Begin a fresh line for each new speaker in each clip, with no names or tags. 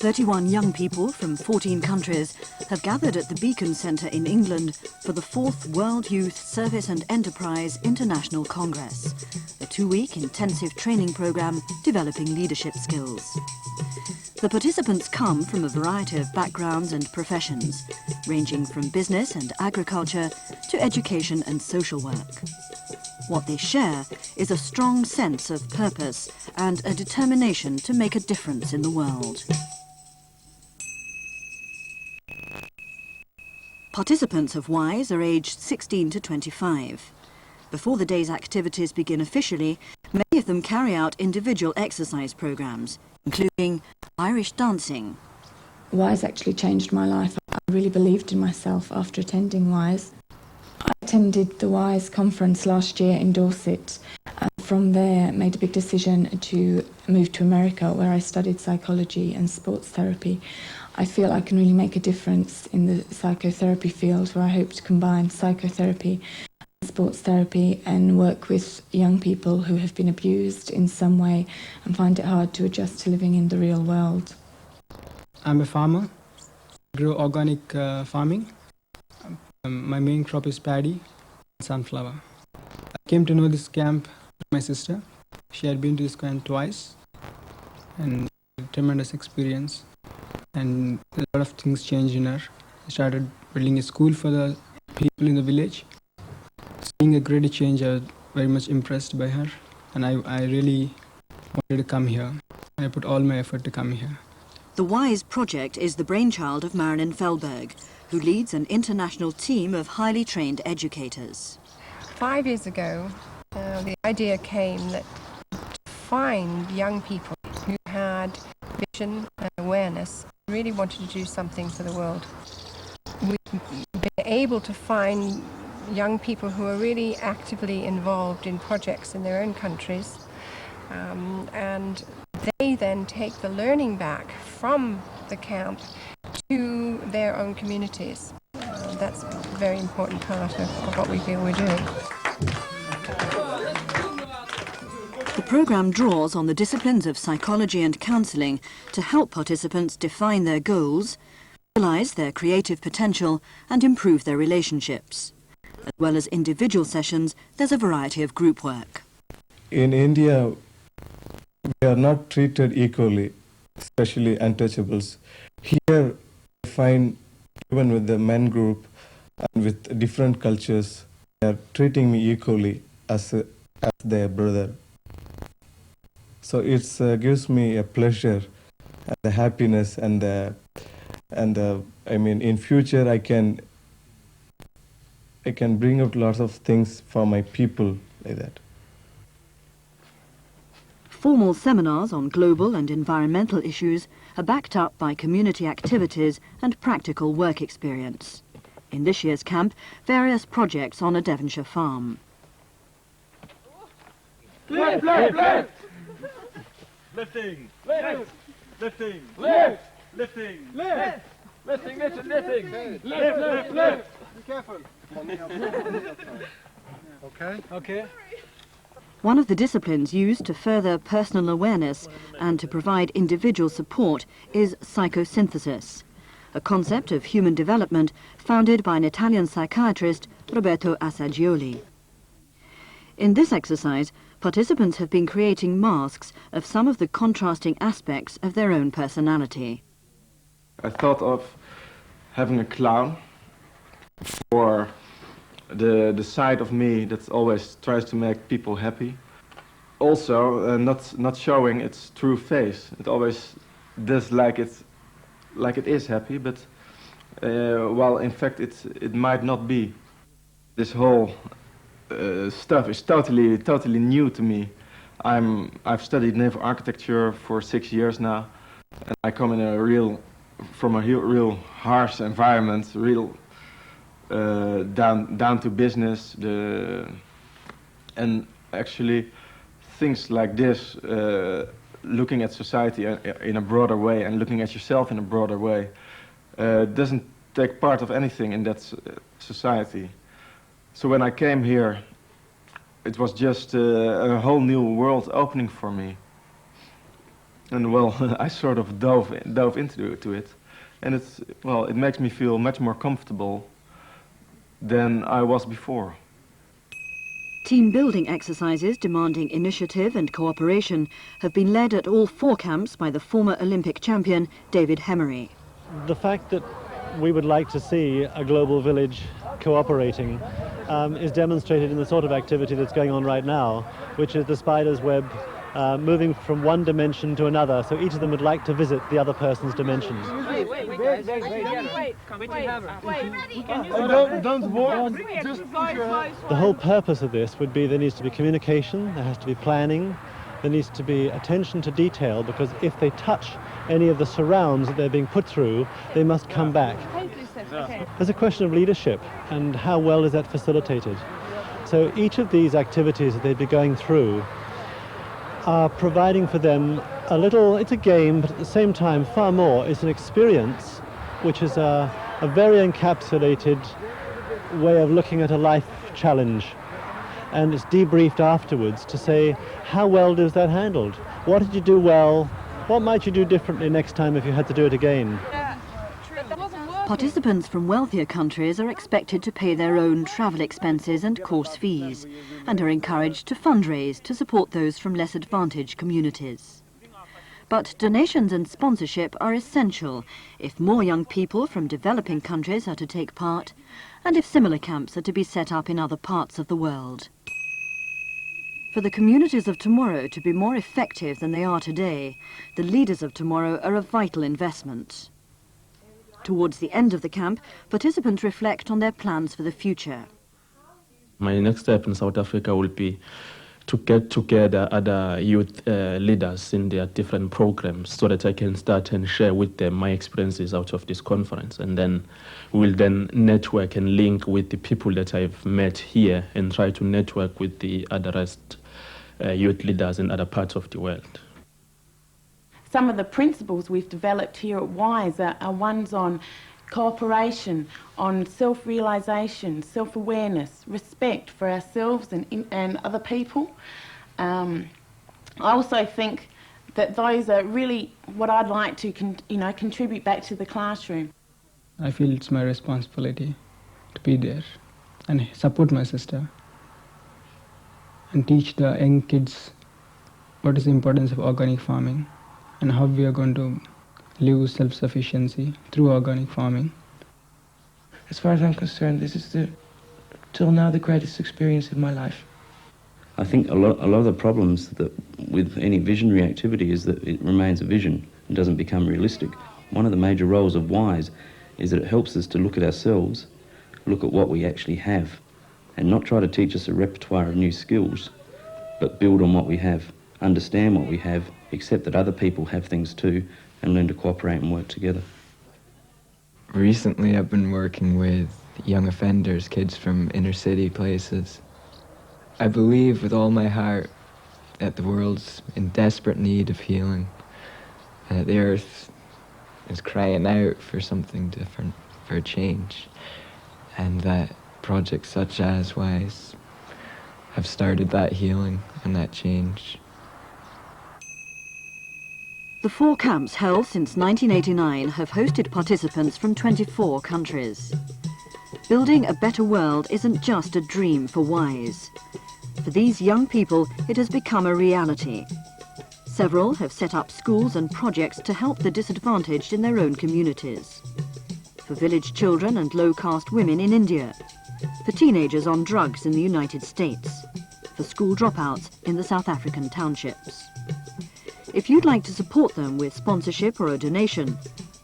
31 young people from 14 countries have gathered at the Beacon Centre in England for the 4th World Youth Service and Enterprise International Congress, a 2-week intensive training programme developing leadership skills. The participants come from a variety of backgrounds and professions, ranging from business and agriculture to education and social work. What they share is a strong sense of purpose and a determination to make a difference in the world. Participants of WYSE are aged 16 to 25. Before the day's activities begin officially, many of them carry out individual exercise programs, including Irish dancing.
WYSE actually changed my life. I really believed in myself after attending WYSE. I attended the WYSE conference last year in Dorset, and from there made a big decision to move to America, where I studied psychology and sports therapy. I feel I can really make a difference in the psychotherapy field, where I hope to combine psychotherapy and sports therapy and work with young people who have been abused in some way and find it hard to adjust to living in the real world.
I'm a farmer. I grow organic farming. My main crop is paddy and sunflower. I came to know this camp with my sister. She had been to this camp twice and tremendous experience, and a lot of things changed in her. I started building a school for the people in the village. Seeing a great change, I was very much impressed by her, and I really wanted to come here. I put all my effort to come here.
The WYSE project is the brainchild of Marilyn Fehlberg, who leads an international team of highly trained educators.
5 years ago, the idea came that to find young people who had vision and awareness, really wanted to do something for the world. We've been able to find young people who are really actively involved in projects in their own countries, and they then take the learning back from the camp to their own communities. That's a very important part of what we feel we're doing.
The programme draws on the disciplines of psychology and counselling to help participants define their goals, realise their creative potential and improve their relationships. As well as individual sessions, there's a variety of group work.
In India, we are not treated equally, especially untouchables. Here, I find even with the men group and with different cultures, they are treating me equally as their brother. So it gives me a pleasure and the happiness and I mean, in future I can bring out lots of things for my people like that.
Formal seminars on global and environmental issues are backed up by community activities and practical work experience. In this year's camp, various projects on a Devonshire farm.
Lift, lift, lift! Lifting, lift, lifting, lift, lifting, lift, lifting, lifting, lifting, lift, lift, lift. Be careful. Okay. Okay.
One of the disciplines used to further personal awareness and to provide individual support is psychosynthesis, a concept of human development founded by an Italian psychiatrist, Roberto Assagioli. In this exercise, participants have been creating masks of some of the contrasting aspects of their own personality.
I thought of having a clown for the side of me that always tries to make people happy. Also, not showing its true face. It always does like it is happy, but well, in fact, it might not be. This whole stuff is totally new to me. I've studied naval architecture for 6 years now, and I come from a real harsh environment, down to business, and actually things like this, looking at society in a broader way and looking at yourself in a broader way, doesn't take part of anything in that society. So when I came here, it was just a whole new world opening for me. And well, I sort of dove into it, and it makes me feel much more comfortable than I was before.
Team building exercises demanding initiative and cooperation have been led at all 4 camps by the former Olympic champion David Hemery.
The fact that we would like to see a global village cooperating is demonstrated in the sort of activity that's going on right now, which is the spider's web moving from one dimension to another, so each of them would like to visit the other person's dimension.
Don't work. Just put your hand.
The whole purpose of this would be there needs to be communication, there has to be planning, there needs to be attention to detail, because if they touch any of the surrounds that they're being put through, they must come back. There's a question of leadership and how well is that facilitated. So each of these activities that they'd be going through are providing for them a little, it's a game, but at the same time far more, it's an experience which is a very encapsulated way of looking at a life challenge. And it's debriefed afterwards to say, how well is that handled? What did you do well? What might you do differently next time if you had to do it again?
Participants from wealthier countries are expected to pay their own travel expenses and course fees, and are encouraged to fundraise to support those from less advantaged communities. But donations and sponsorship are essential if more young people from developing countries are to take part, and if similar camps are to be set up in other parts of the world. For the communities of tomorrow to be more effective than they are today, the leaders of tomorrow are a vital investment. Towards the end of the camp, participants reflect on their plans for the future.
My next step in South Africa will be to get together other youth leaders in their different programs so that I can start and share with them my experiences out of this conference. And then we'll then network and link with the people that I've met here and try to network with the other youth leaders in other parts of the world.
Some of the principles we've developed here at WYSE are ones on cooperation, on self-realisation, self-awareness, respect for ourselves and other people. I also think that those are really what I'd like to contribute back to the classroom.
I feel it's my responsibility to be there and support my sister and teach the young kids what is the importance of organic farming and how we are going to live self-sufficiency through organic farming.
As far as I'm concerned, this is till now the greatest experience of my life.
I think a lot of the problems that with any visionary activity is that it remains a vision and doesn't become realistic. One of the major roles of WYSE is that it helps us to look at ourselves, look at what we actually have, and not try to teach us a repertoire of new skills, but build on what we have, understand what we have, accept that other people have things too, and learn to cooperate and work together.
Recently I've been working with young offenders, kids from inner city places. I believe with all my heart that the world's in desperate need of healing, and that the earth is crying out for something different, for a change, and that projects such as WYSE have started that healing and that change.
The 4 camps held since 1989 have hosted participants from 24 countries. Building a better world isn't just a dream for WYSE. For these young people, it has become a reality. Several have set up schools and projects to help the disadvantaged in their own communities. For village children and low-caste women in India. For teenagers on drugs in the United States. For school dropouts in the South African townships. If you'd like to support them with sponsorship or a donation,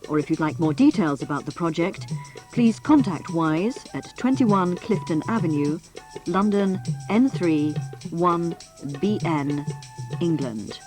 or if you'd like more details about the project, please contact WYSE at 21 Clifton Avenue, London N3 1BN, England.